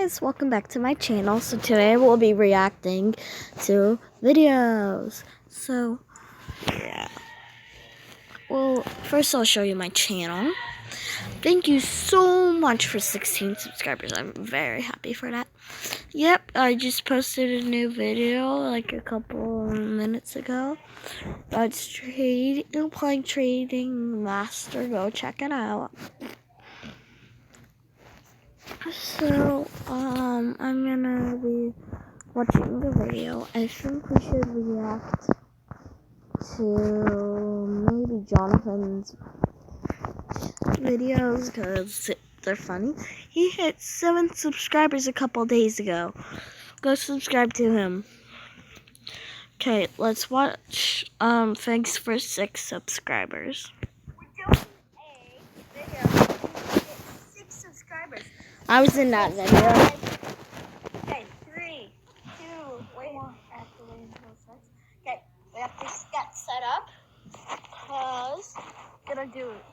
Guys, welcome back to my channel. So today we'll be reacting to videos. So yeah, well, first I'll show you my channel. Thank you so much for 16 subscribers. I'm very happy for that. Yep, I just posted a new video like a couple minutes ago. That's playing Trading Master. Go check it out. So I'm gonna be watching the video. I think we should react to maybe Jonathan's videos because they're funny. He hit 7 subscribers a couple days ago. Go subscribe to him. Okay, let's watch. Thanks for 6 subscribers. We're doing a video. We hit 6 subscribers. I was in that video. Okay, 3, 2, wait. I have to wait until it starts. Okay, we have to get set up. Cause gonna do it.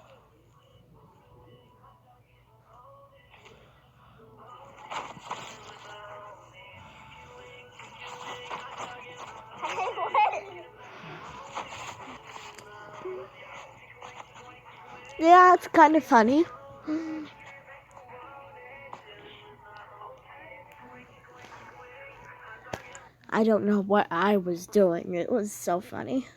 Yeah, it's kind of funny. I don't know what I was doing. It was so funny.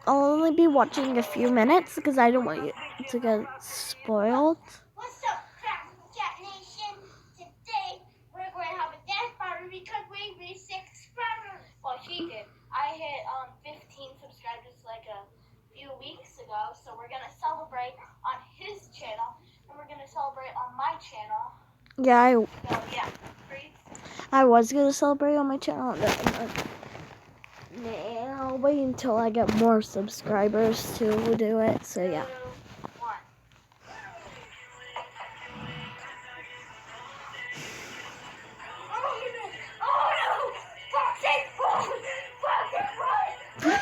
I'll only be watching a few minutes because I don't want you to get spoiled. What's up, Cat Nation? Today we're going to have a dance party because we reached 6 subscribers. Well, she did. I hit 15 subscribers like a few weeks ago, so we're going to celebrate on his channel, and we're going to celebrate on my channel. Yeah, I was going to celebrate on my channel. I'll wait until I get more subscribers to do it, so yeah.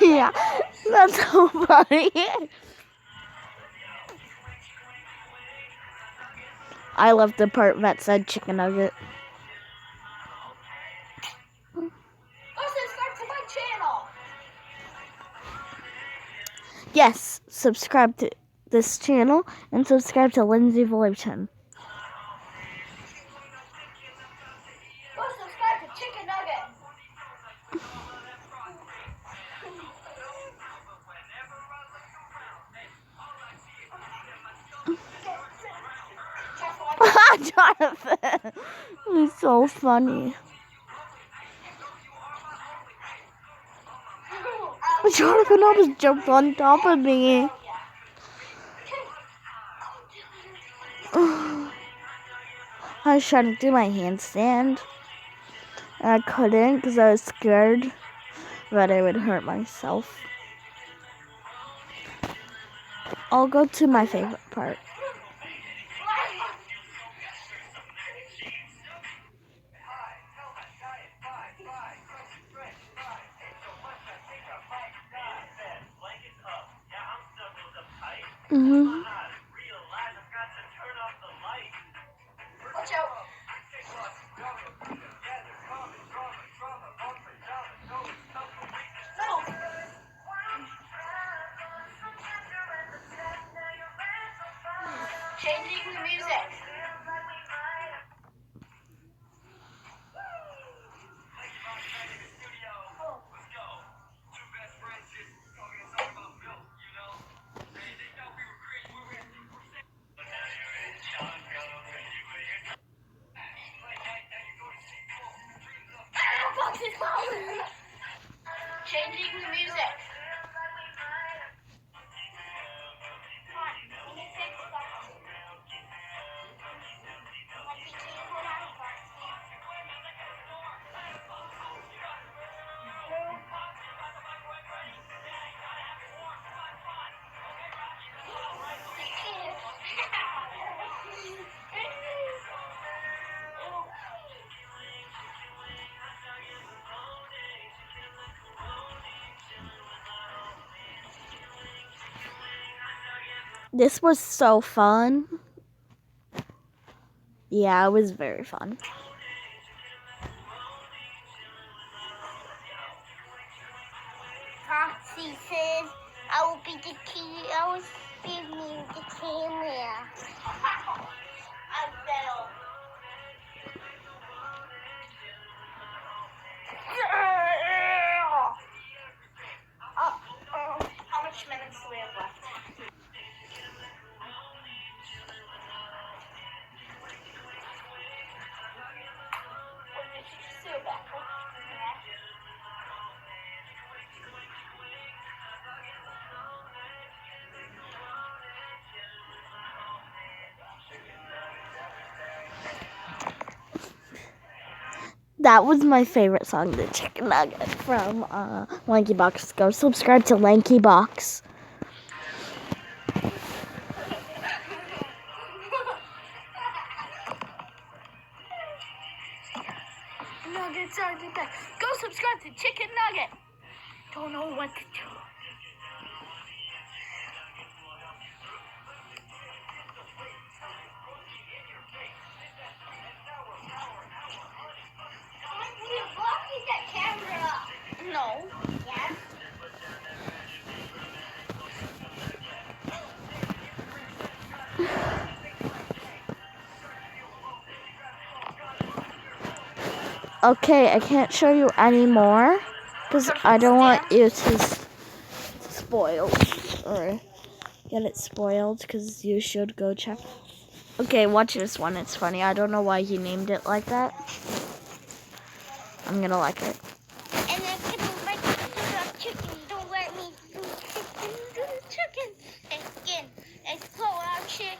Yeah, that's so funny. I love the part that said chicken nugget. Go subscribe to my channel. Yes, subscribe to this channel and subscribe to Lindsay Fullerton. Go subscribe to Chicken Nugget. Jonathan, he's so funny. Jonathan almost jumped on top of me. I was trying to do my handstand, and I couldn't because I was scared that I would hurt myself. I'll go to my favorite part. Watch out. Changing the music. Changing the music. This was so fun. Yeah, it was very fun. Foxy says, I will be the key. I will be me the camera. I fell. How much minutes do we have left? What did you just do, Rebecca? That was my favorite song, the Chicken Nugget from Lanky Box. Go subscribe to Lanky Box. Nuggets are the best. Go subscribe to Chicken Nugget. Don't know what to do. You're blocking that camera. No. Yes. Okay, I can't show you anymore because I don't want you to spoil or get it spoiled because you should go check. Okay, watch this one. It's funny. I don't know why he named it like that. I'm gonna like it. And I'm gonna like to do the chicken. Don't let me do chicken. Chicken. Explode our chicken.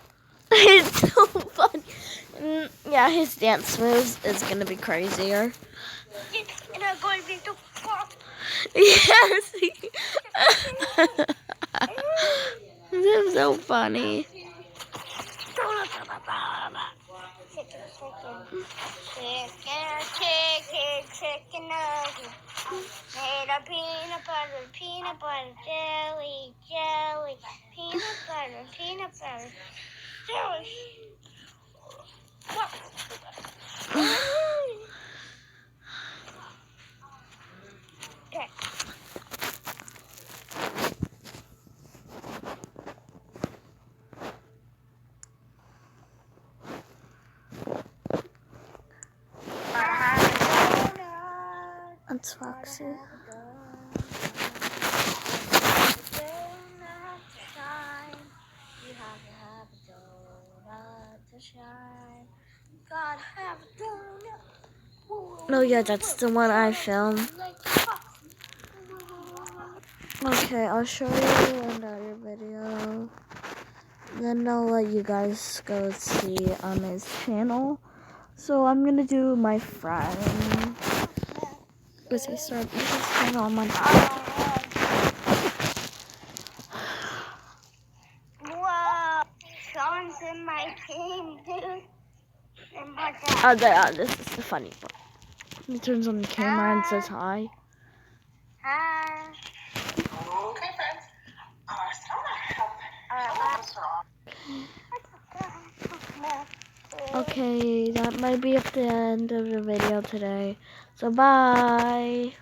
It's so fun. Yeah, his dance moves is gonna be crazier. And I'm going to be the fuck. Yes. This is so funny. Chicken nugget. Made of peanut butter, jelly, peanut butter, jelly. Okay. That's Foxy. No, yeah, that's the one I filmed. Okay, I'll show you another video. Then I'll let you guys go see on his channel. So I'm gonna do my friend. Because he started his channel on my Whoa, Sean's in my team, dude. Oh, there, this is the funny part. He turns on the camera and says hi. Hi. Okay, friends. Okay, that might be at the end of the video today. So bye.